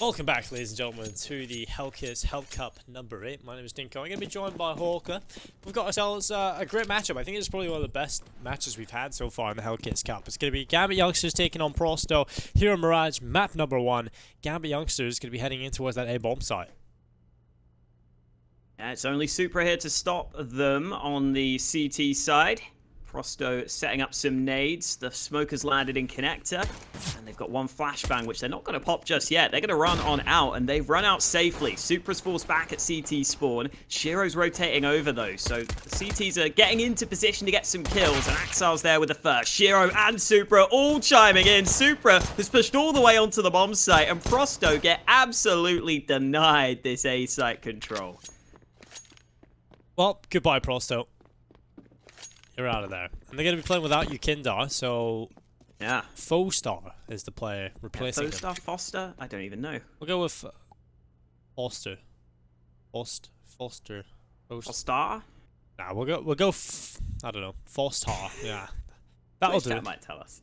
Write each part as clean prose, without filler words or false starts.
Welcome back, ladies and gentlemen, to the Hellcase Hell Cup number 8. My name is Dinko. I'm going to be joined by Hawker. We've got ourselves a great matchup. I think it's probably one of the best matches we've had so far in the Hellcase Cup. It's going to be Gambit Youngsters taking on Prosto here on Mirage, map number 1. Gambit Youngsters going to be heading in towards that A bomb site. It's only supra here to stop them on the CT side. Prosto setting up some nades. The smoke has landed in connector. And they've got one flashbang, which they're not going to pop just yet. They're going to run on out, and they've run out safely. Supra's forced back at CT spawn. Shiro's rotating over, though. So the CTs are getting into position to get some kills. And Axel's there with the first. Shiro and Supra all chiming in. Supra has pushed all the way onto the bomb site. And Prosto get absolutely denied this A site control. Well, goodbye, Prosto. You're out of there. And they're going to be playing without YEKINDAR, so... Yeah. Fostar is the player replacing him. Fostar? Foster? I don't even know. We'll go with Foster. Foster. Fostar? Nah, we'll go I don't know. Fostar. Yeah. That'll do. That might tell us.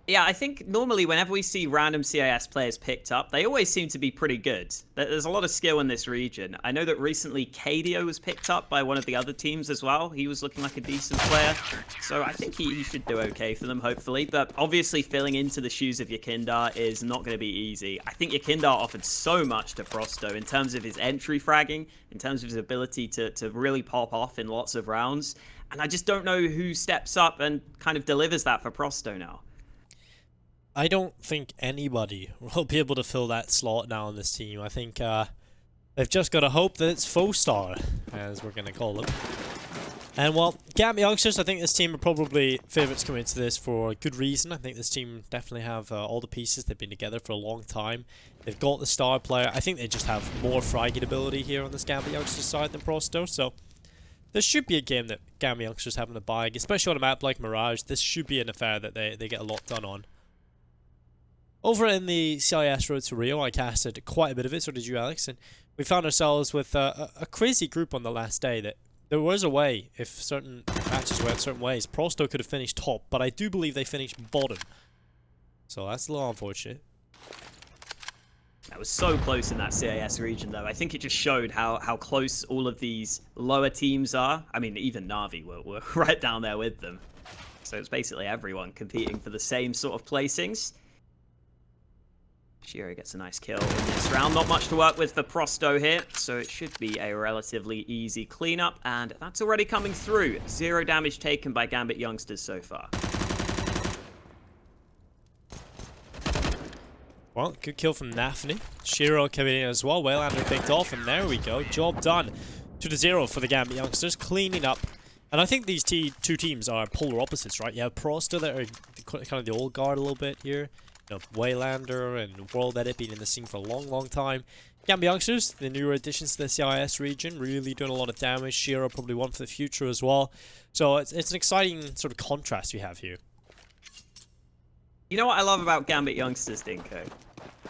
Yeah, I think normally whenever we see random CIS players picked up, they always seem to be pretty good. There's a lot of skill in this region. I know that recently KDO was picked up by one of the other teams as well. He was looking like a decent player. So I think he should do okay for them, hopefully. But obviously filling into the shoes of YEKINDAR is not going to be easy. I think YEKINDAR offered so much to Prosto in terms of his entry fragging, in terms of his ability to really pop off in lots of rounds. And I just don't know who steps up and kind of delivers that for Prosto now. I don't think anybody will be able to fill that slot now on this team. I think they've just got to hope that it's Fostar, as we're going to call them. And well, Gambit Youngsters, I think this team are probably favourites coming into this for a good reason. I think this team definitely have all the pieces. They've been together for a long time. They've got the star player. I think they just have more fragging ability here on this Gambit Youngsters side than Prosto. So this should be a game that Gambit Youngsters have in the bag, especially on a map like Mirage. This should be an affair that they get a lot done on. Over in the CIS Road to Rio, I casted quite a bit of it, so did you, Alex, and we found ourselves with a crazy group on the last day that there was a way, if certain matches went certain ways, Prosto could have finished top, but I do believe they finished bottom. So that's a little unfortunate. That was so close in that CIS region, though. I think it just showed how close all of these lower teams are. I mean, even Na'Vi were right down there with them. So it's basically everyone competing for the same sort of placings. Shiro gets a nice kill in this round. Not much to work with for Prosto here, so it should be a relatively easy cleanup, and that's already coming through. 0 damage taken by Gambit Youngsters so far. Well, good kill from nafany. Shiro coming in as well. wayLander picked off, and there we go. Job done. 2-0 for the Gambit Youngsters, cleaning up. And I think these two teams are polar opposites, right? You have Prosto that are kind of the old guard a little bit here. You know, wayLander and WorldEdit being in the scene for a long time. Gambit Youngsters, the newer additions to the CIS region, really doing a lot of damage. Shiro probably one for the future as well. So it's an exciting sort of contrast we have here. You know what I love about Gambit Youngsters, Dinko?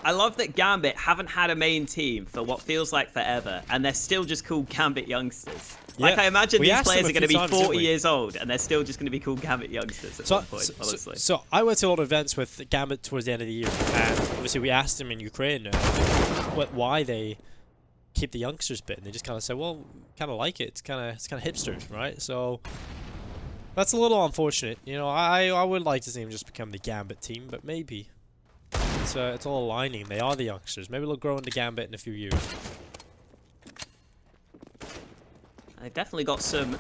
I love that Gambit haven't had a main team for what feels like forever, and they're still just called Gambit Youngsters. Like, I imagine these players are going to be 40 years old, and they're still just going to be called Gambit Youngsters at one point, honestly. So I went to a lot of events with Gambit towards the end of the year, and obviously we asked them in Ukraine why they keep the youngsters bit, and they just kind of said, well, kind of like it. It's kind of hipster, right? So that's a little unfortunate. You know, I would like to see them just become the Gambit team, but maybe it's all aligning. They are the youngsters. Maybe they'll grow into Gambit in a few years. They've definitely got some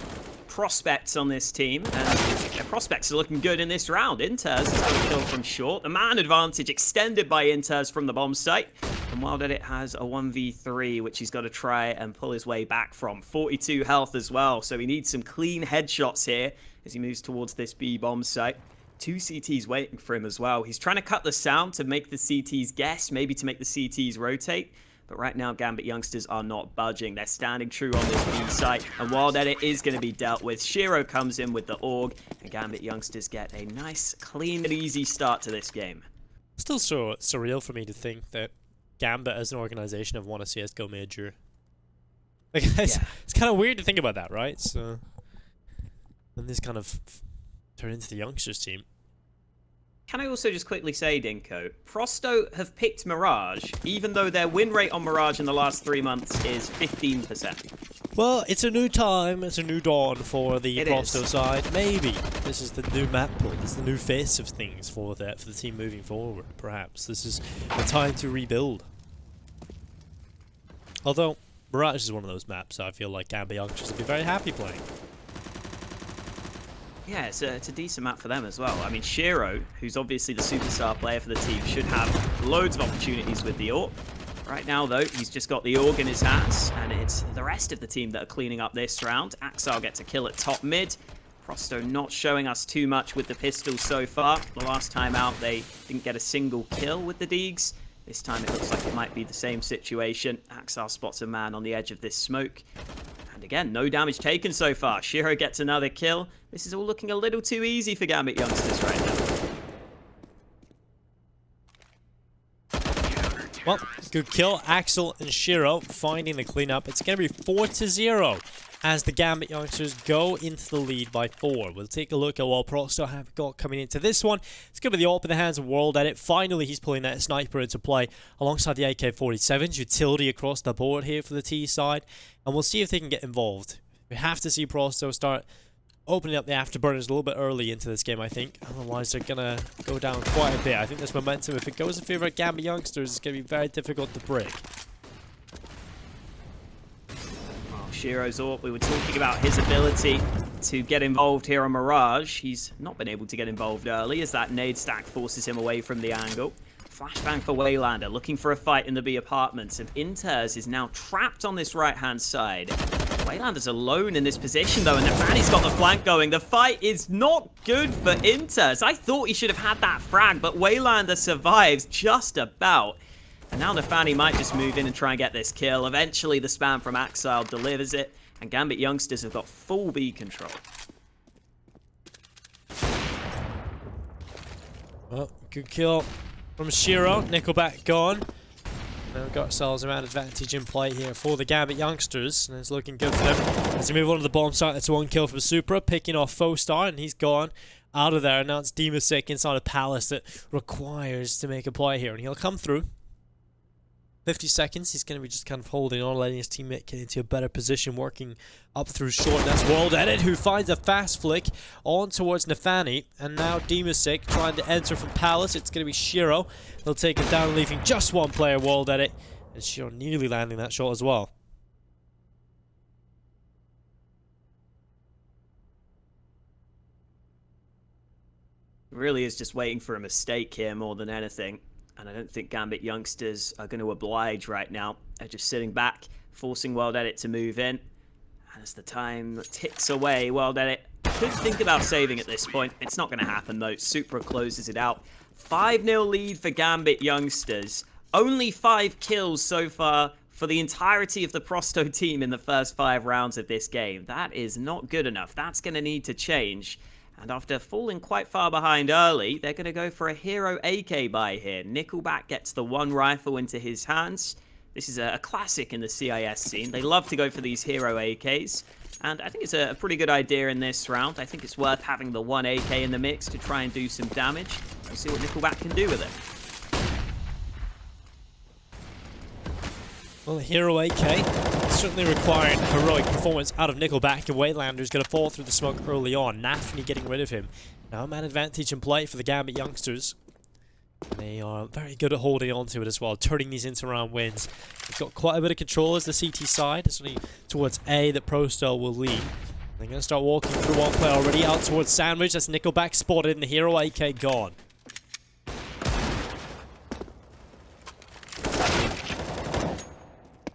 prospects on this team, and their prospects are looking good in this round. interz has got a kill from short. The man advantage extended by interz from the bomb site. And WorldEdit has a 1v3, which he's got to try and pull his way back from. 42 health as well, so he needs some clean headshots here as he moves towards this B bomb site. 2 CTs waiting for him as well. He's trying to cut the sound to make the CTs guess, maybe to make the CTs rotate. But right now, Gambit Youngsters are not budging. They're standing true on this B site, and WorldEdit is going to be dealt with. Shiro comes in with the AUG, and Gambit Youngsters get a nice, clean, and easy start to this game. Still so surreal for me to think that Gambit as an organization have won a CSGO major. Like, it's kind of weird to think about that, right? So, and this kind of turned into the Youngsters team. Can I also just quickly say, Dinko, Prosto have picked Mirage, even though their win rate on Mirage in the last 3 months is 15%. Well, it's a new time, it's a new dawn for the Prosto is. side. Maybe this is the new map pool, this is the new face of things for the team moving forward, perhaps. This is the time to rebuild. Although, Mirage is one of those maps I feel like Gambit Youngsters would be very happy playing. Yeah, it's a decent map for them as well. I mean, Shiro, who's obviously the superstar player for the team, should have loads of opportunities with the AWP. Right now, though, he's just got the AUG in his hands, and it's the rest of the team that are cleaning up this round. Axel gets a kill at top mid. Prosto not showing us too much with the pistol so far. The last time out, they didn't get a single kill with the Deegs. This time, it looks like it might be the same situation. Axel spots a man on the edge of this smoke. And again, no damage taken so far. Shiro gets another kill. This is all looking a little too easy for Gambit Youngsters right now. Well, good kill. Axel and Shiro finding the cleanup. It's going to be 4-0 as the Gambit Youngsters go into the lead by 4. We'll take a look at what Prosto have got coming into this one. It's going to be the AWP in the hands of WorldEdit. Finally, he's pulling that sniper into play alongside the AK-47s. Utility across the board here for the T side. And we'll see if they can get involved. We have to see Prosto start opening up the afterburners a little bit early into this game, I think. Otherwise, they're going to go down quite a bit. I think this momentum, if it goes in favor of Gambit Youngsters, it's going to be very difficult to break. Shiro's AWP, we were talking about his ability to get involved here on Mirage. He's not been able to get involved early as that nade stack forces him away from the angle. Flashbang for wayLander, looking for a fight in the B apartments, and interz is now trapped on this right-hand side. wayLander's alone in this position though, and nafany's got the flank going. The fight is not good for interz. I thought he should have had that frag, but wayLander survives just about. And now nafany might just move in and try and get this kill. Eventually, the spam from Axel delivers it, and Gambit Youngsters have got full B control. Well, good kill from Shiro. NickelBack gone. Now we've got ourselves an advantage in play here for the Gambit Youngsters, and it's looking good for them. As we move on to the bomb site, that's one kill from Supra, picking off Fostar, and he's gone out of there. And now it's dimasick inside a palace that requires to make a play here, and he'll come through. 50 seconds, he's going to be just kind of holding on, letting his teammate get into a better position, working up through short. That's WorldEdit, who finds a fast flick on towards nafany, and now dimasick trying to enter from Palace. It's going to be Shiro. They'll take it down, leaving just one player, WorldEdit, and Shiro nearly landing that shot as well. Really is just waiting for a mistake here more than anything. And I don't think Gambit Youngsters are going to oblige right now. They're just sitting back, forcing WorldEdit to move in. And as the time ticks away, WorldEdit could think about saving at this point. It's not going to happen, though. Supra closes it out. 5-0 lead for Gambit Youngsters. Only 5 kills so far for the entirety of the Prosto team in the first 5 rounds of this game. That is not good enough. That's going to need to change. And after falling quite far behind early, they're going to go for a hero AK buy here. NickelBack gets the one rifle into his hands. This is a classic in the CIS scene. They love to go for these hero AKs. And I think it's a pretty good idea in this round. I think it's worth having the one AK in the mix to try and do some damage. We'll see what NickelBack can do with it. Well, the hero AK certainly requiring heroic performance out of NickelBack, and wayLander's going to fall through the smoke early on. nafany getting rid of him. Now a man advantage in play for the Gambit Youngsters. They are very good at holding on to it as well, turning these into round wins. They've got quite a bit of control as the CT side. It's only towards A that Prosto will lead. They're going to start walking through one player already, out towards Sandwich. That's NickelBack spotted, and the hero AK gone.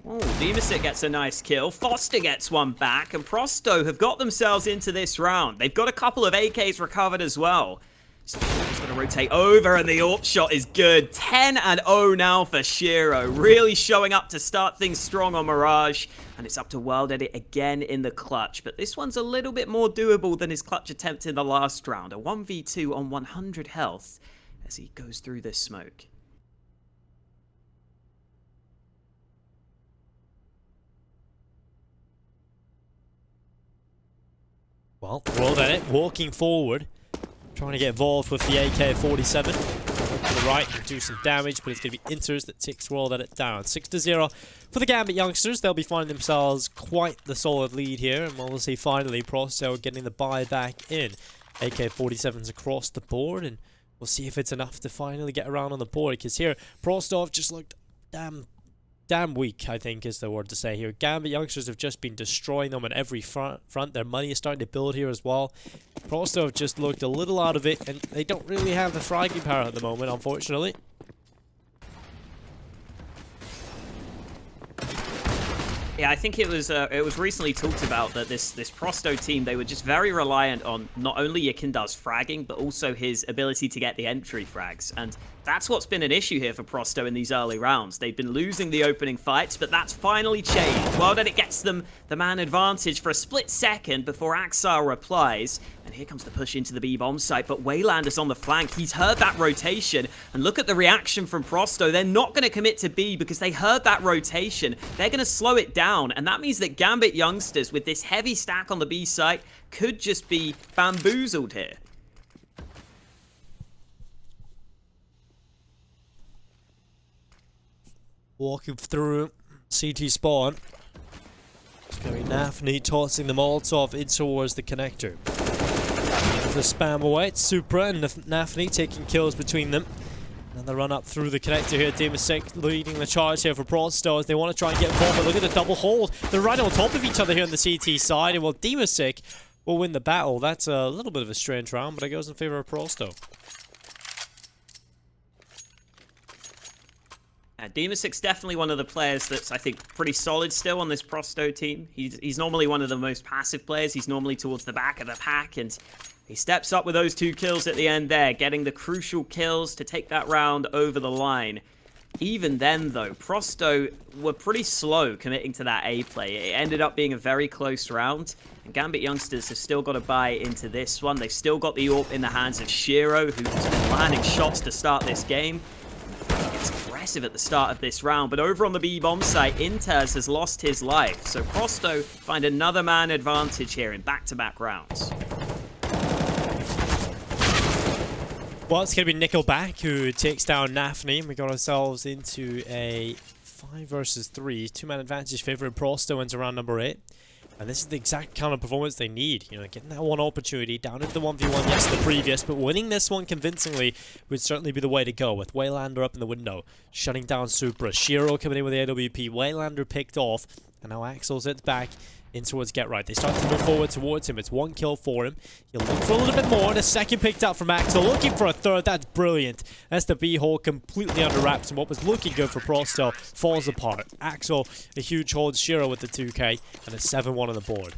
Oh, dimasick gets a nice kill. Foster gets one back, and Prosto have got themselves into this round. They've got a couple of AKs recovered as well. So he's going to rotate over, and the AWP shot is good. 10-0 now for Shiro. Really showing up to start things strong on Mirage. And it's up to WorldEdit again in the clutch. But this one's a little bit more doable than his clutch attempt in the last round. A 1v2 on 100 health as he goes through this smoke. Well, WorldEdit walking forward. Trying to get involved with the AK-47. To the right, do some damage, but it's going to be interz that takes WorldEdit down. 6-0 for the Gambit Youngsters. They'll be finding themselves quite the solid lead here, and we'll see finally pro100 getting the buy back in. AK-47s across the board, and we'll see if it's enough to finally get around on the board, because here pro100 just looked damn weak, I think is the word to say here. Gambit Youngsters have just been destroying them on every front. Their money is starting to build here as well. pro100 have just looked a little out of it, and they don't really have the fragging power at the moment, unfortunately. Yeah, I think it was recently talked about that this pro100 team, they were just very reliant on not only YEKINDAR's fragging, but also his ability to get the entry frags. And that's what's been an issue here for pro100 in these early rounds. They've been losing the opening fights, but that's finally changed. WorldEdit gets them the man advantage for a split second before Axile replies. And here comes the push into the B-bomb site, but wayLander's on the flank. He's heard that rotation, and look at the reaction from pro100. They're not going to commit to B because they heard that rotation. They're going to slow it down, and that means that Gambit Youngsters, with this heavy stack on the B site, could just be bamboozled here. Walking through CT spawn. It's going to be nafany tossing the Molotov in towards the connector. The spam away, it's Supra and nafany taking kills between them. And the run up through the connector here. dimasick leading the charge here for pro100 as they want to try and get involved. But look at the double hold. They're right on top of each other here on the CT side. And while dimasick will win the battle, that's a little bit of a strange round, but it goes in favor of pro100. dimasick's definitely one of the players that's, I think, pretty solid still on this pro100 team. He's normally one of the most passive players. He's normally towards the back of the pack, and he steps up with those 2 kills at the end there, getting the crucial kills to take that round over the line. Even then, though, pro100 were pretty slow committing to that A play. It ended up being a very close round, and Gambit Youngsters have still got to buy into this one. They've still got the AWP in the hands of Shiro, who's been landing shots to start this game. It's aggressive at the start of this round, but over on the B-bomb site, interz has lost his life. So pro100 find another man advantage here in back-to-back rounds. Well, it's going to be NickelBack who takes down nafany, and we got ourselves into a 5 versus 3. 2-man advantage favoring pro100 wins around number 8. And this is the exact kind of performance they need. You know, getting that one opportunity, down into the 1v1, yes, the previous, but winning this one convincingly would certainly be the way to go, with wayLander up in the window, shutting down Supra. Shiro coming in with the AWP, wayLander picked off, and now Axile sits back in towards Get Right. They start to move forward towards him. It's 1 kill for him. He'll look for a little bit more, and a second picked up from Axile, looking for a third. That's brilliant. That's the B-hole completely under wraps, and what was looking good for pro100 falls apart. Axile, a huge hold, Shiro with the 2k, and a 7-1 on the board.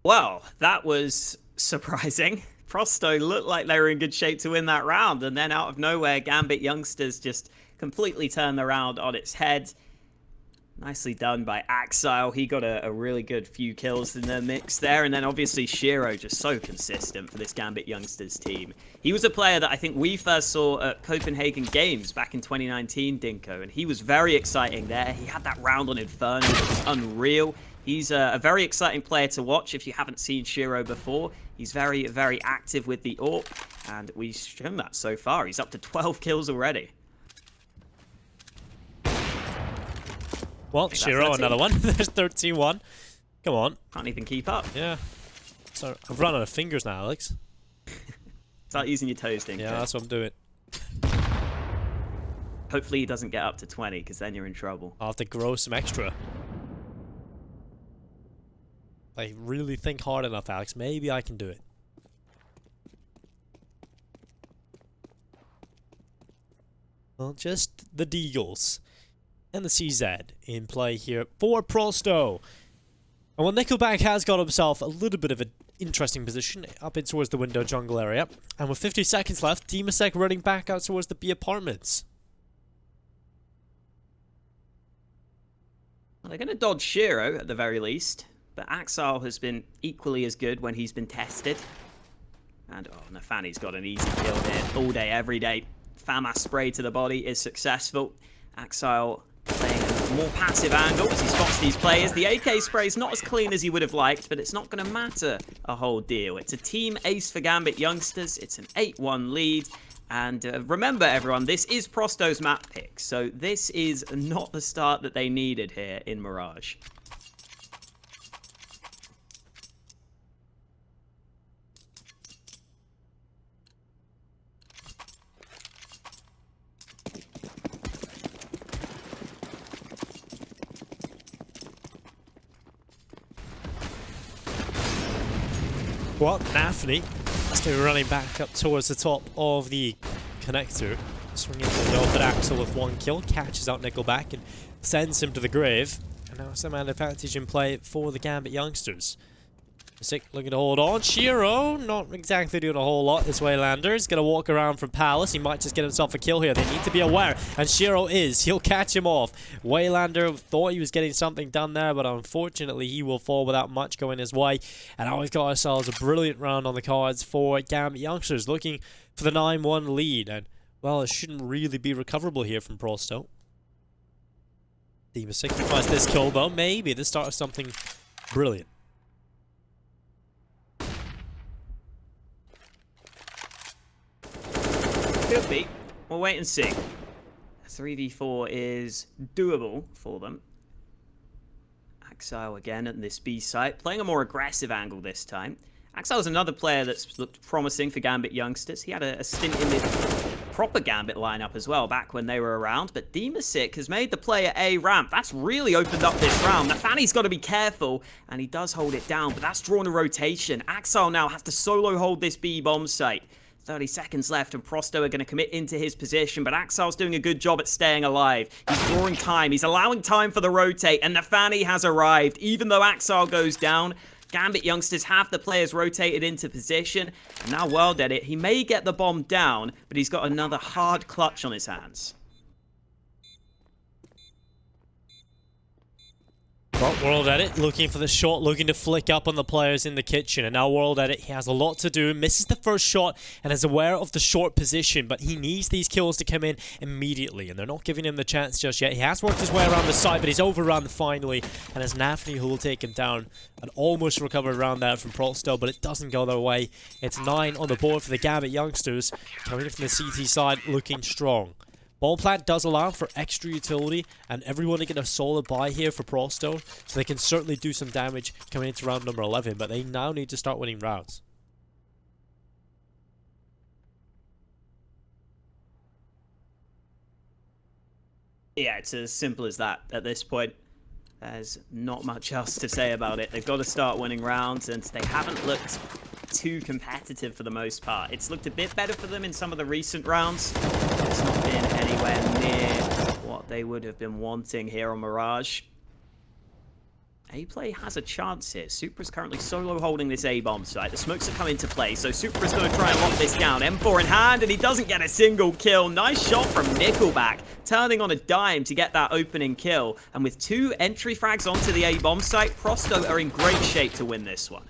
Well, that was surprising. pro100 looked like they were in good shape to win that round, and then out of nowhere, Gambit Youngsters just completely turned the round on its head. Nicely done by Axile. He got a really good few kills in the mix there. And then obviously Shiro, just so consistent for this Gambit Youngsters team. He was a player that I think we first saw at Copenhagen Games back in 2019, Dinko. And he was very exciting there. He had that round on Inferno that was unreal. He's a very exciting player to watch if you haven't seen Shiro before. He's very, very active with the AWP. And we've shown that so far. He's up to 12 kills already. Well, Shiro, another one. There's 13-1. Come on. Can't even keep up. Yeah. So I've run out of fingers now, Alex. Start using your toes, Dinko. Yeah, that's what I'm doing. Hopefully he doesn't get up to 20, because then you're in trouble. I'll have to grow some extra. I really think hard enough, Alex. Maybe I can do it. Well, just the Deagles and the CZ in play here for pro100. And while NickelBack has got himself a little bit of an interesting position up in towards the window jungle area, and with 50 seconds left, dimasick running back out towards the B apartments. Well, they're going to dodge Shiro at the very least, but Axile has been equally as good when he's been tested. And oh, nafany's got an easy kill here all day, every day. FAMAS spray to the body is successful. Axile playing a More passive angle as he spots these players. The AK spray is not as clean as he would have liked, but it's not going to matter a whole deal. It's a team ace for Gambit Youngsters. It's an 8-1 lead. And remember, everyone, this is Prosto's map pick, so this is not the start that they needed here in Mirage. Well, nafany, still running back up towards the top of the connector. Swinging into the open axle with 1 kill, catches out NickelBack and sends him to the grave. And now some advantage in play for the Gambit Youngsters. Dimasick looking to hold on. Shiro, not exactly doing a whole lot. This wayLander is going to walk around from Palace. He might just get himself a kill here. They need to be aware. And Shiro is. He'll catch him off. wayLander thought he was getting something done there, but unfortunately he will fall without much going his way. And now we've got ourselves a brilliant round on the cards for Gambit Youngsters, looking for the 9-1 lead. And, well, it shouldn't really be recoverable here from Prosto. Dimasick finds this kill, though. Maybe the start of something brilliant. Could be. We'll wait and see. 3v4 is doable for them. Axile again at this B site, playing a more aggressive angle this time. Axile is another player that's looked promising for Gambit Youngsters. He had a stint in the proper Gambit lineup as well back when they were around, but Dimasick has made the player A ramp. That's really opened up this round. Nafany's got to be careful, and he does hold it down, but that's drawn a rotation. Axile now has to solo hold this B bomb site. 30 seconds left, and Prosto are going to commit into his position, but Axile's doing a good job at staying alive. He's drawing time. He's allowing time for the rotate, and nafany has arrived. Even though Axile goes down, Gambit Youngsters have the players rotated into position. And now WorldEdit, he may get the bomb down, but he's got another hard clutch on his hands. Well, WorldEdit looking for the shot, looking to flick up on the players in the kitchen. And now WorldEdit, he has a lot to do, misses the first shot and is aware of the short position, but he needs these kills to come in immediately, and they're not giving him the chance just yet. He has worked his way around the side, but he's overrun finally, and it's nafany who will take him down. An almost recovered round there from Prosto, but it doesn't go their way. It's 9 on the board for the Gambit Youngsters, coming from the CT side, looking strong. Bomb plant does allow for extra utility, and everyone to get a solid buy here for Prosto, so they can certainly do some damage coming into round number 11, but they now need to start winning rounds. Yeah, it's as simple as that at this point. There's not much else to say about it. They've got to start winning rounds, and they haven't looked too competitive for the most part. It's looked a bit better for them in some of the recent rounds. It's not been anywhere near what they would have been wanting here on Mirage. A-Play has a chance here. Supra's currently solo holding this A-bomb site. The smokes have come into play, so Supra's going to try and lock this down. M4 in hand, and he doesn't get a single kill. Nice shot from NickelBack, turning on a dime to get that opening kill. And with 2 entry frags onto the A-bomb site, Prosto are in great shape to win this one.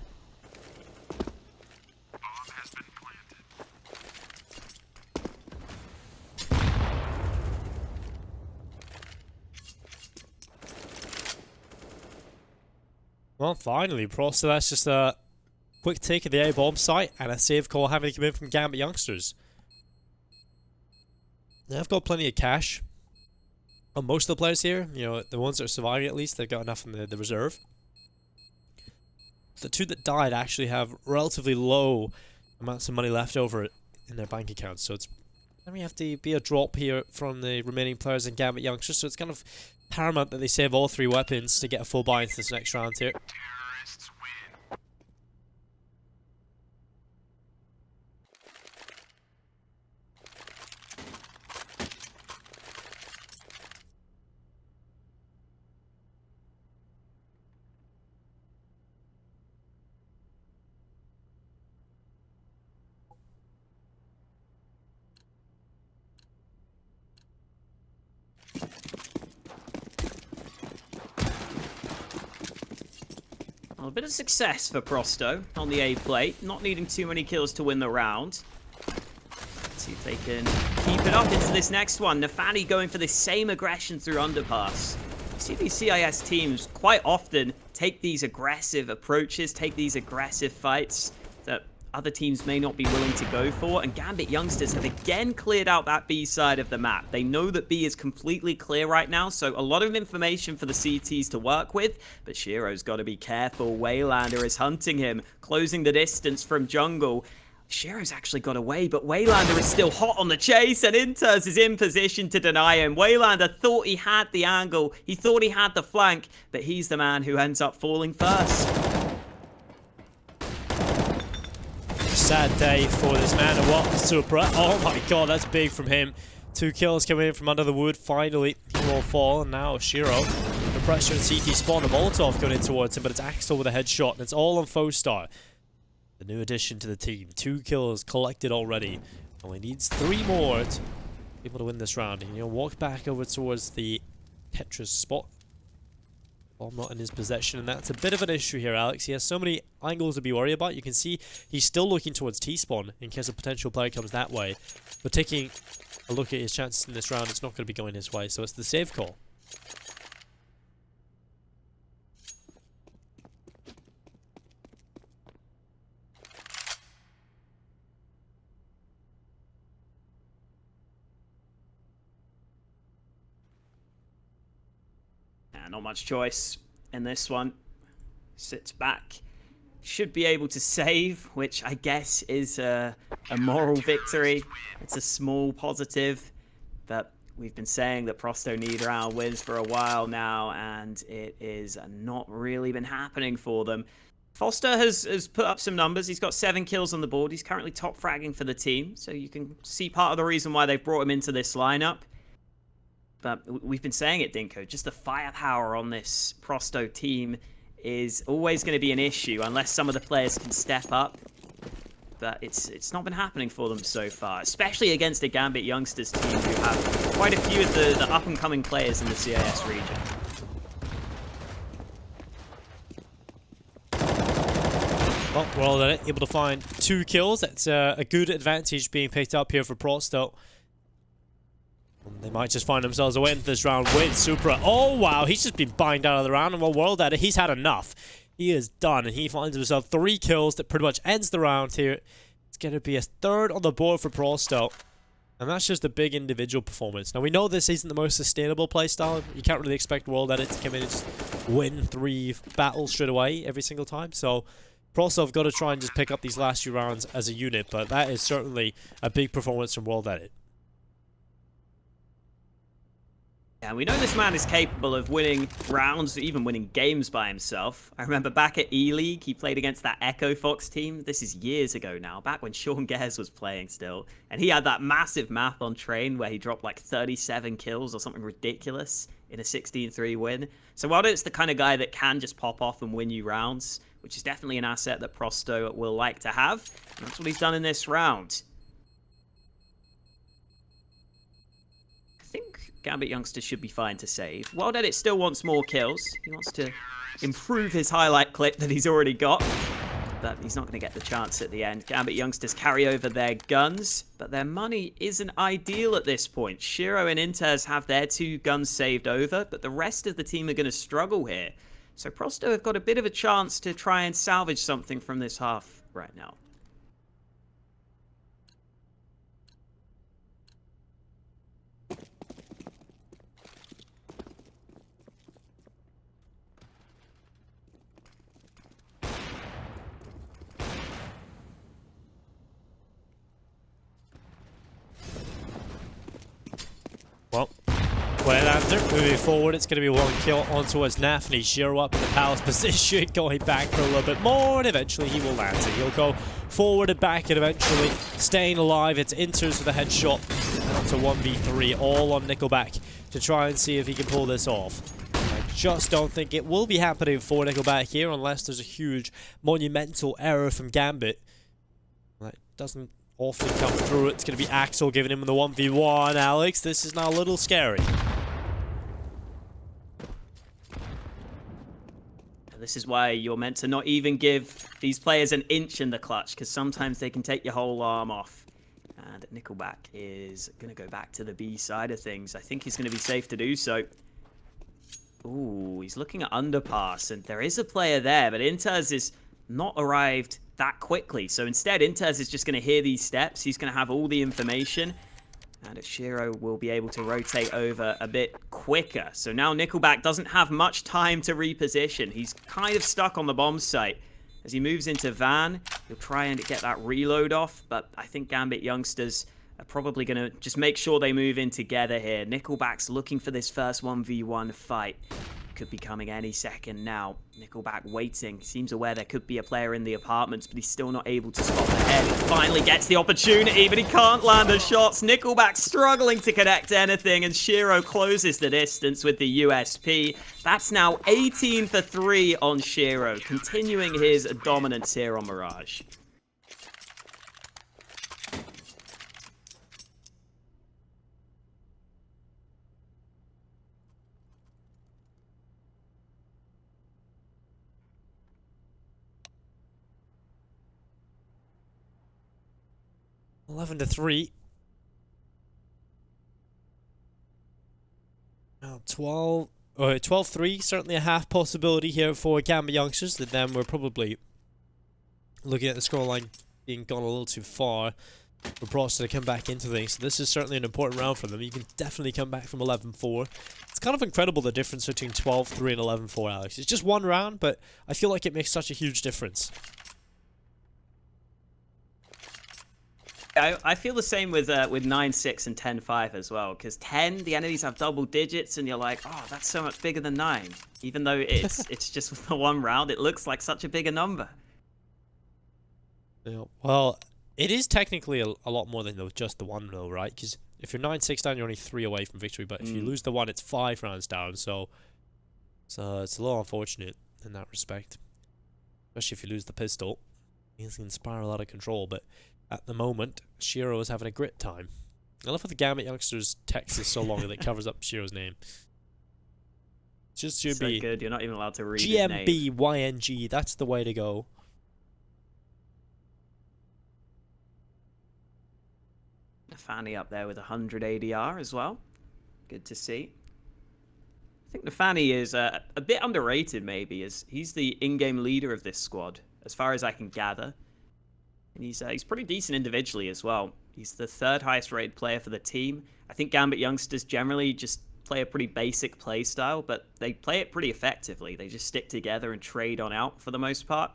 Well, finally, Prosto, that's just a quick take of the A-bomb site and a save call having to come in from Gambit Youngsters. They've got plenty of cash on most of the players here. You know, the ones that are surviving at least, they've got enough in the reserve. The 2 that died actually have relatively low amounts of money left over in their bank accounts, so it's going to have to be a drop here from the remaining players in Gambit Youngsters, so it's kind of paramount that they save all 3 weapons to get a full buy into this next round here. A bit of success for Prosto on the A plate, not needing too many kills to win the round. Let's see if they can keep it up into this next one. Nafany going for the same aggression through underpass. see these CIS teams quite often take these aggressive approaches, take these aggressive fights that other teams may not be willing to go for, and Gambit Youngsters have again cleared out that B side of the map. They know that B is completely clear right now, so a lot of information for the CTs to work with, but Shiro's got to be careful. wayLander is hunting him, closing the distance from jungle. Shiro's actually got away, but wayLander is still hot on the chase, and interz is in position to deny him. wayLander thought he had the angle, he thought he had the flank, but he's the man who ends up falling first. Sad day for this man. And what? Supra. Oh my god, that's big from him. 2 kills coming in from under the wood. Finally, he will fall. And now Shiro. The pressure in CT spawn. The Molotov going in towards him, but it's Axel with a headshot. And it's all on Fostar. The new addition to the team. 2 kills collected already. Only needs 3 more to be able to win this round. And he'll walk back over towards the Tetris spot. Ball not in his possession, and that's a bit of an issue here, Alex. He has so many angles to be worried about. You can see he's still looking towards T-spawn in case a potential player comes that way. But taking a look at his chances in this round, it's not going to be going his way, so it's the save call. Not much choice in this one. Sits back. Should be able to save, which I guess is a moral victory. It's a small positive, but we've been saying that Prosto need round wins for a while now, and it is not really been happening for them. Foster has put up some numbers. He's got 7 kills on the board. He's currently top fragging for the team, so you can see part of the reason why they've brought him into this lineup. But we've been saying it, Dinko, just the firepower on this Prosto team is always going to be an issue unless some of the players can step up. But it's not been happening for them so far, especially against a Gambit Youngsters team who have quite a few of the up-and-coming players in the CIS region. Well, WorldEdit able to find 2 kills. That's a good advantage being picked up here for Prosto. They might just find themselves away into this round with Supra. Oh, wow. He's just been banged out of the round. And well, WorldEdit, he's had enough. He is done. And he finds himself 3 kills that pretty much ends the round here. It's going to be a 3rd on the board for Prosto. And that's just a big individual performance. Now, we know this isn't the most sustainable playstyle. You can't really expect WorldEdit to come in and just win 3 battles straight away every single time. So, Prosto have got to try and just pick up these last few rounds as a unit. But that is certainly a big performance from WorldEdit. Yeah, we know this man is capable of winning rounds, even winning games by himself. I remember back at E-League, he played against that Echo Fox team. This is years ago now, back when Sean Gares was playing still. And he had that massive math on train where he dropped like 37 kills or something ridiculous in a 16-3 win. So WorldEdit's the kind of guy that can just pop off and win you rounds, which is definitely an asset that Prosto will like to have. And that's what he's done in this round. I think Gambit Youngsters should be fine to save. WorldEdit still wants more kills. He wants to improve his highlight clip that he's already got, but he's not going to get the chance at the end. Gambit Youngsters carry over their guns, but their money isn't ideal at this point. Shiro and interz have their 2 guns saved over, but the rest of the team are going to struggle here. So Prosto have got a bit of a chance to try and salvage something from this half right now. Well, wayLander moving forward. It's going to be 1 kill on towards nafany. Shiro up in the palace position, going back for a little bit more, and eventually he will land it. He'll go forward and back and eventually staying alive. It's interz with a headshot. And up to 1v3, all on NickelBack to try and see if he can pull this off. I just don't think it will be happening for NickelBack here unless there's a huge monumental error from Gambit. That doesn't often come through. It's going to be Axel giving him the 1v1. Alex, this is now a little scary. This is why you're meant to not even give these players an inch in the clutch, because sometimes they can take your whole arm off. And NickelBack is going to go back to the B side of things. I think he's going to be safe to do so. Ooh, he's looking at underpass, and there is a player there, but interz is not arrived that quickly. So instead, interz is just going to hear these steps. He's going to have all the information, and shiro will be able to rotate over a bit quicker. So now NickelBack doesn't have much time to reposition. He's kind of stuck on the bomb site. As he moves into Van, he'll try and get that reload off, but I think Gambit Youngsters are probably going to just make sure they move in together here. NickelBack's looking for this first 1v1 fight. Could be coming any second now. NickelBack waiting. Seems aware there could be a player in the apartments, but he's still not able to spot the head. He finally gets the opportunity, but he can't land the shots. NickelBack struggling to connect anything, and Shiro closes the distance with the USP. That's now 18 for 3 on Shiro, continuing his dominance here on Mirage. To 3. Now 12-3, certainly a half possibility here for Gambit Youngsters. That then we're probably looking at the scoreline being gone a little too far for Prost to come back into things. So this is certainly an important round for them. You can definitely come back from 11-4. It's kind of incredible the difference between 12-3 and 11-4, Alex. It's just one round, but I feel like it makes such a huge difference. I feel the same with 9-6 and 10-5 as well, because 10, the enemies have double digits, and you're like, oh, that's so much bigger than 9. Even though it's just the one round, it looks like such a bigger number. Yeah, well, it is technically a lot more than just the 1 though, right? Because if you're 9-6 down, you're only 3 away from victory, but if you lose the 1, it's 5 rounds down, so it's a little unfortunate in that respect. Especially if you lose the pistol. It can spiral out of control, but at the moment, Shiro is having a grit time. I love how the Gambit Youngsters text is so long that it covers up Shiro's name. It's just should be good. You're not even allowed to read GMBYNG. That's the way to go. Nafany up there with 100 ADR as well. Good to see. I think Nafany is a bit underrated, maybe, as he's the in-game leader of this squad, as far as I can gather. And he's pretty decent individually as well. He's the 3rd highest rated player for the team. I think Gambit Youngsters generally just play a pretty basic play style, but they play it pretty effectively. They just stick together and trade on out for the most part.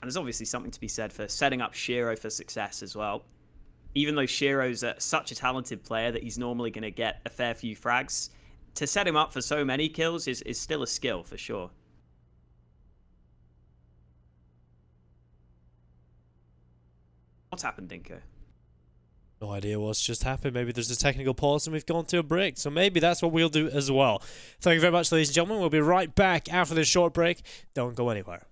And there's obviously something to be said for setting up Shiro for success as well. Even though Shiro's such a talented player that he's normally going to get a fair few frags, to set him up for so many kills is still a skill for sure. What's happened, Dinko? No idea what's just happened. Maybe there's a technical pause and we've gone to a break. So maybe that's what we'll do as well. Thank you very much, ladies and gentlemen. We'll be right back after this short break. Don't go anywhere.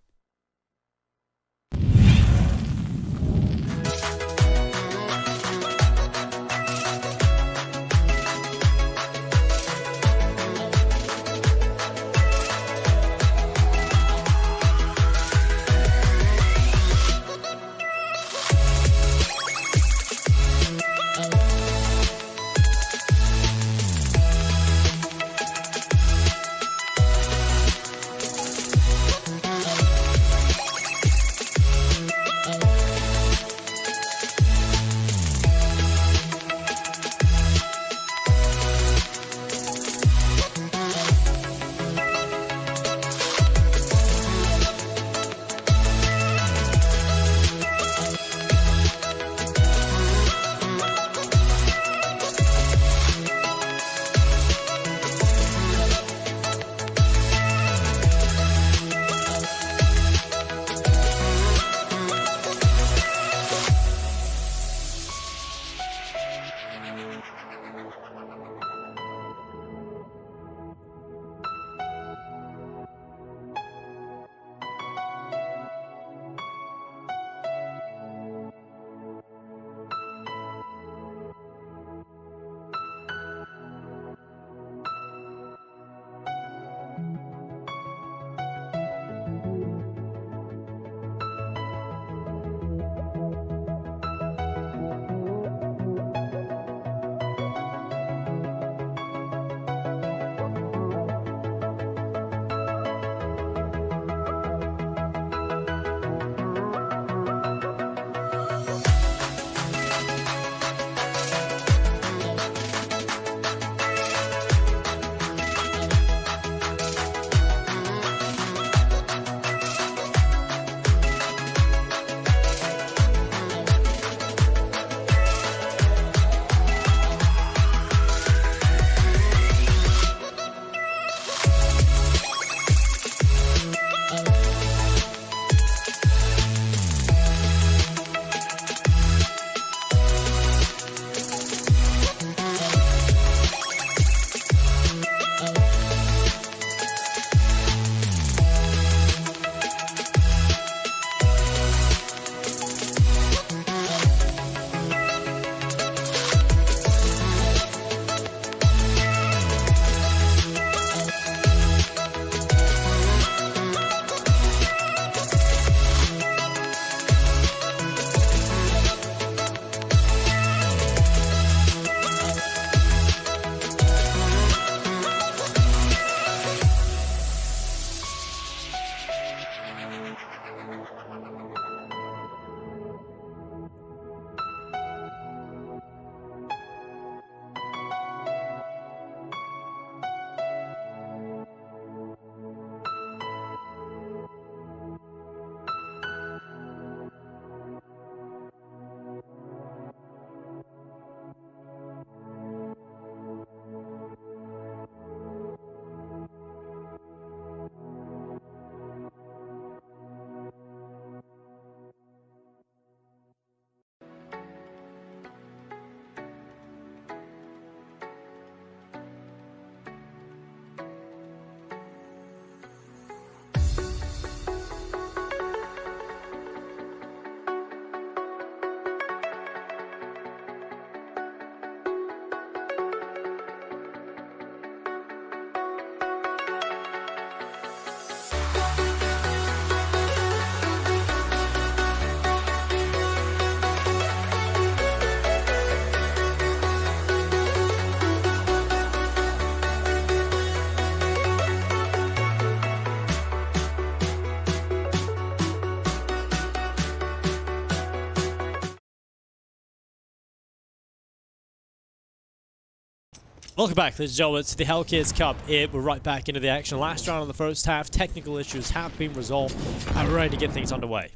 Welcome back, ladies and gentlemen, to the Hellcase Cup. We're right back into the action. Last round of the first half, technical issues have been resolved, and we're ready to get things underway.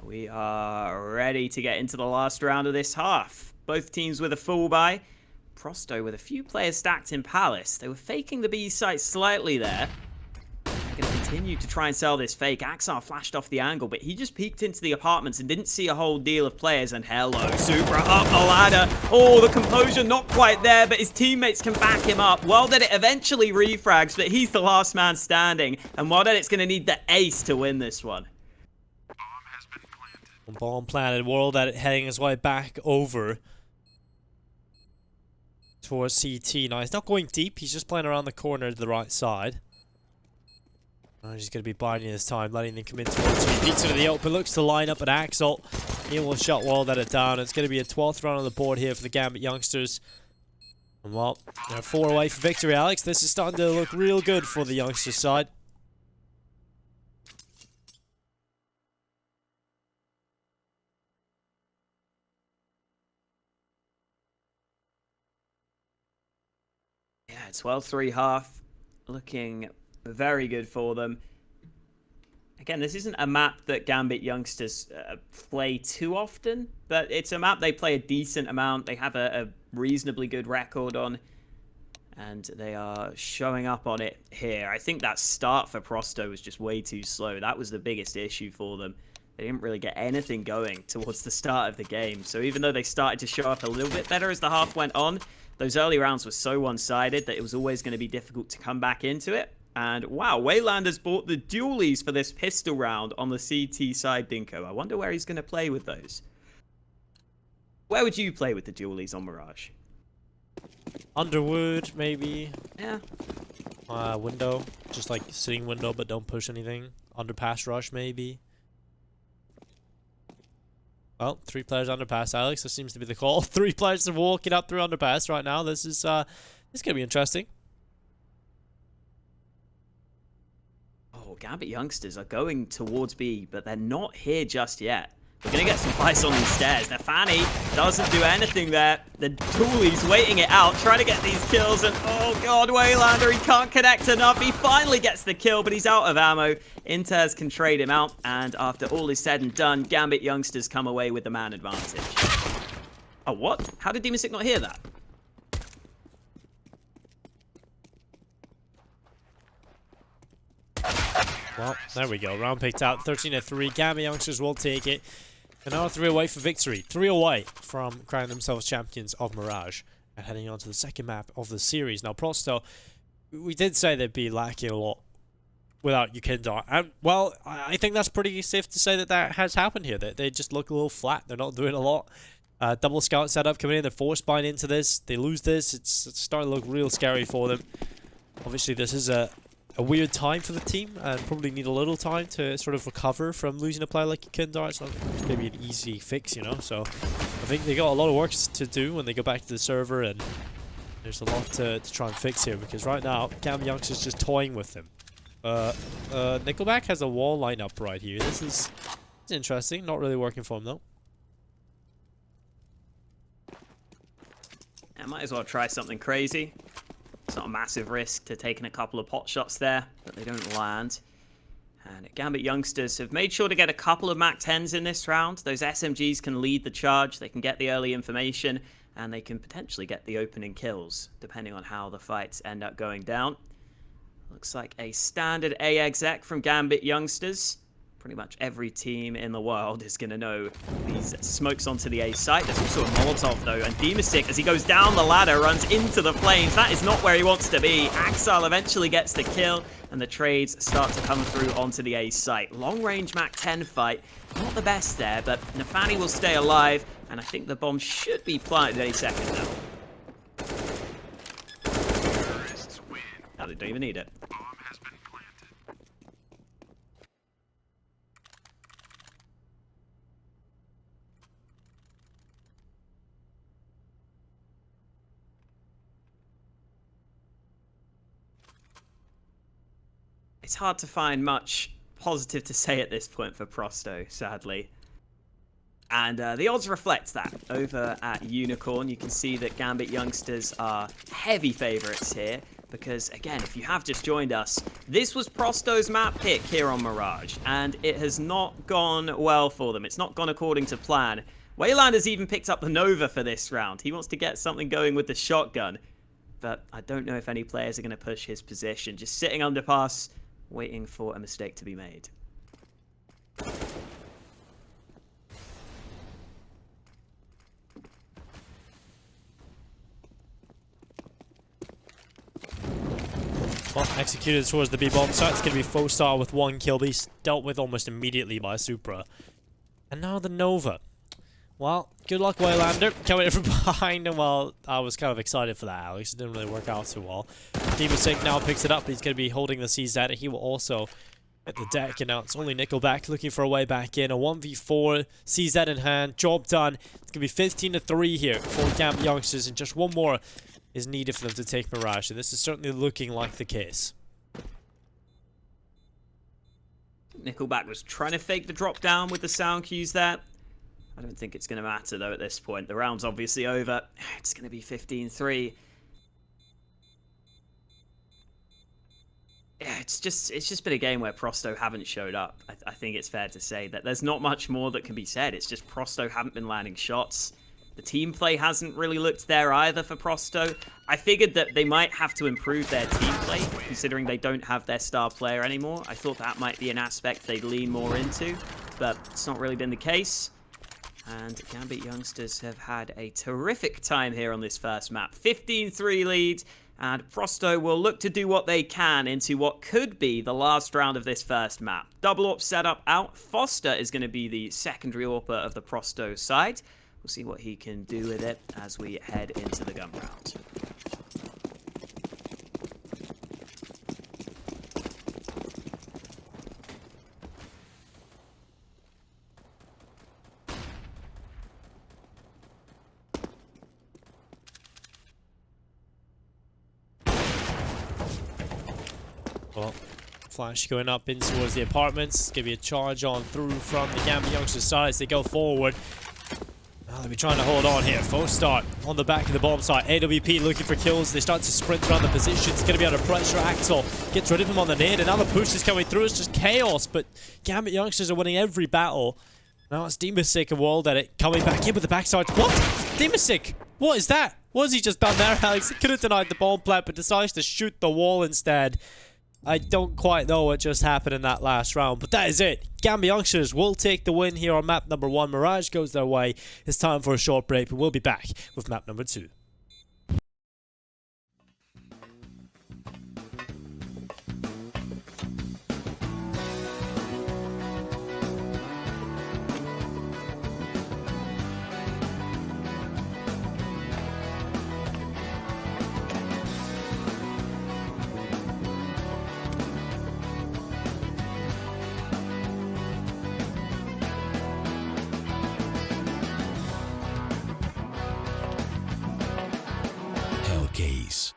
We are ready to get into the last round of this half. Both teams with a full buy. Prosto with a few players stacked in Palace. They were faking the B site slightly there. They're going to continue to try and sell this fake. Axar flashed off the angle, but he just peeked into the apartments and didn't see a whole deal of players. And hello, Supra up the ladder. Oh, the composure not quite there, but his teammates can back him up. WorldEdit eventually refrags, but he's the last man standing. And WorldEdit's going to need the ace to win this one. Bomb planted. WorldEdit heading his way back over towards CT. Now, he's not going deep. He's just playing around the corner to the right side. He's going to be biding his time, letting them come in towards him. He beats into the open, looks to line up an Axel. He will shut WorldEdit down. It's going to be a 12th round on the board here for the Gambit Youngsters. And well, they're 4 away for victory, Alex. This is starting to look real good for the Youngsters side. Yeah, 12-3 half. Looking very good for them. Again, this isn't a map that Gambit Youngsters play too often, but it's a map they play a decent amount. They have a reasonably good record on, and they are showing up on it here. I think that start for Prosto was just way too slow. That was the biggest issue for them. They didn't really get anything going towards the start of the game. So even though they started to show up a little bit better as the half went on, those early rounds were so one-sided that it was always going to be difficult to come back into it. And wow, wayLander's bought the dualies for this pistol round on the CT side, Dinko. I wonder where he's going to play with those. Where would you play with the dualies on Mirage? Underwood, maybe. Yeah. Window. Just like sitting window, but don't push anything. Underpass rush, maybe. Well, 3 players underpass, Alex. That seems to be the call. 3 players are walking up through underpass right now. This is going to be interesting. Oh, Gambit Youngsters are going towards B, but they're not here just yet. We're going to get some fights on these stairs. Nafany doesn't do anything there. The Dooley's waiting it out, trying to get these kills. And oh god, wayLander, he can't connect enough. He finally gets the kill, but he's out of ammo. Interz can trade him out. And after all is said and done, Gambit Youngsters come away with the man advantage. Oh, what? How did dimasick not hear that? Well, there we go. Round picked out. 13-3. Gambit Youngsters will take it. And now 3 away for victory. 3 away from crowning themselves champions of Mirage. And heading on to the second map of the series. Now, Prosto, we did say they'd be lacking a lot without YEKINDAR. And, well, I think that's pretty safe to say that that has happened here. That they just look a little flat. They're not doing a lot. Double scout setup coming in. They're force buying into this. They lose this. It's starting to look real scary for them. Obviously, this is a weird time for the team and probably need a little time to sort of recover from losing a player like YEKINDAR. It's not going to be an easy fix, you know, so I think they got a lot of work to do when they go back to the server, and there's a lot to try and fix here, because right now Gambit Youngsters is just toying with them. NickelBack has a wall lineup right here. This is interesting, not really working for him though. I might as well try something crazy. It's not a massive risk to taking a couple of pot shots there, but they don't land. And Gambit Youngsters have made sure to get a couple of Mac 10s in this round. Those SMGs can lead the charge, they can get the early information, and they can potentially get the opening kills, depending on how the fights end up going down. Looks like a standard A exec from Gambit Youngsters. Pretty much every team in the world is going to know these smokes onto the A site. There's also a Molotov, though, and dimasick, as he goes down the ladder, runs into the flames. That is not where he wants to be. Axel eventually gets the kill, and the trades start to come through onto the A site. Long-range Mac 10 fight. Not the best there, but Nafany will stay alive, and I think the bomb should be planted any second now. No, they don't even need it. It's hard to find much positive to say at this point for Prosto, sadly. And the odds reflect that. Over at Unicorn, you can see that Gambit Youngsters are heavy favourites here. Because, again, if you have just joined us, this was Prosto's map pick here on Mirage. And it has not gone well for them. It's not gone according to plan. wayLander's even picked up the Nova for this round. He wants to get something going with the shotgun. But I don't know if any players are going to push his position. Just sitting under pass, waiting for a mistake to be made. Well, executed towards the B bomb site. It's going to be Fostar with 1 kill. He's dealt with almost immediately by Supra. And now the Nova. Well, good luck, wayLander. Coming in from behind him. Well, I was kind of excited for that, Alex. It didn't really work out too well. dimasick now picks it up. He's going to be holding the CZ. He will also at the deck, and now it's only NickelBack looking for a way back in. A 1v4, CZ in hand, job done. It's going to be 15-3 here for Gambit Youngsters, and just one more is needed for them to take Mirage, and this is certainly looking like the case. NickelBack was trying to fake the drop down with the sound cues there. I don't think it's going to matter, though, at this point. The round's obviously over. It's going to be 15-3. Yeah, it's just been a game where Prosto haven't showed up. I think it's fair to say that there's not much more that can be said. It's just Prosto haven't been landing shots. The team play hasn't really looked there either for Prosto. I figured that they might have to improve their team play, considering they don't have their star player anymore. I thought that might be an aspect they'd lean more into, but it's not really been the case. And Gambit Youngsters have had a terrific time here on this first map. 15-3 lead, and Prosto will look to do what they can into what could be the last round of this first map. Double AWP setup out. Foster is going to be the secondary AWPer of the Prosto side. We'll see what he can do with it as we head into the gun round. Well, flash going up in towards the apartments. It's going to be a charge on through from the Gambit Youngsters side as they go forward. Well, they'll be trying to hold on here. Fostar on the back of the bomb site. AWP looking for kills. They start to sprint around the position. It's going to be under pressure. Axel gets rid of him on the nade. Another push is coming through. It's just chaos. But Gambit Youngsters are winning every battle. Now it's dimasick and WorldEdit coming back in with the backside. What? dimasick? What is that? What has he just done there, Alex? He could have denied the bomb plant, but decides to shoot the wall instead. I don't quite know what just happened in that last round, but that is it. Gambit Youngsters will take the win here on map number 1. Mirage goes their way. It's time for a short break, but we'll be back with map number 2. Hellcase.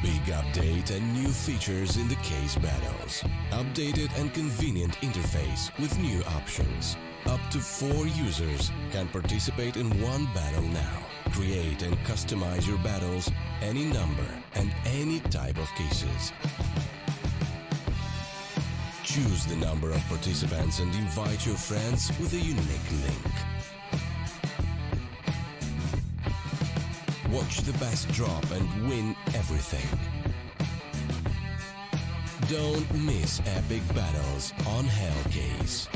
Big update and new features in the case battles. Updated and convenient interface with new options. Up to 4 users can participate in one battle now. Create and customize your battles, any number and any type of cases. Choose the number of participants and invite your friends with a unique link. Watch the best drop and win everything. Don't miss epic battles on Hellcase.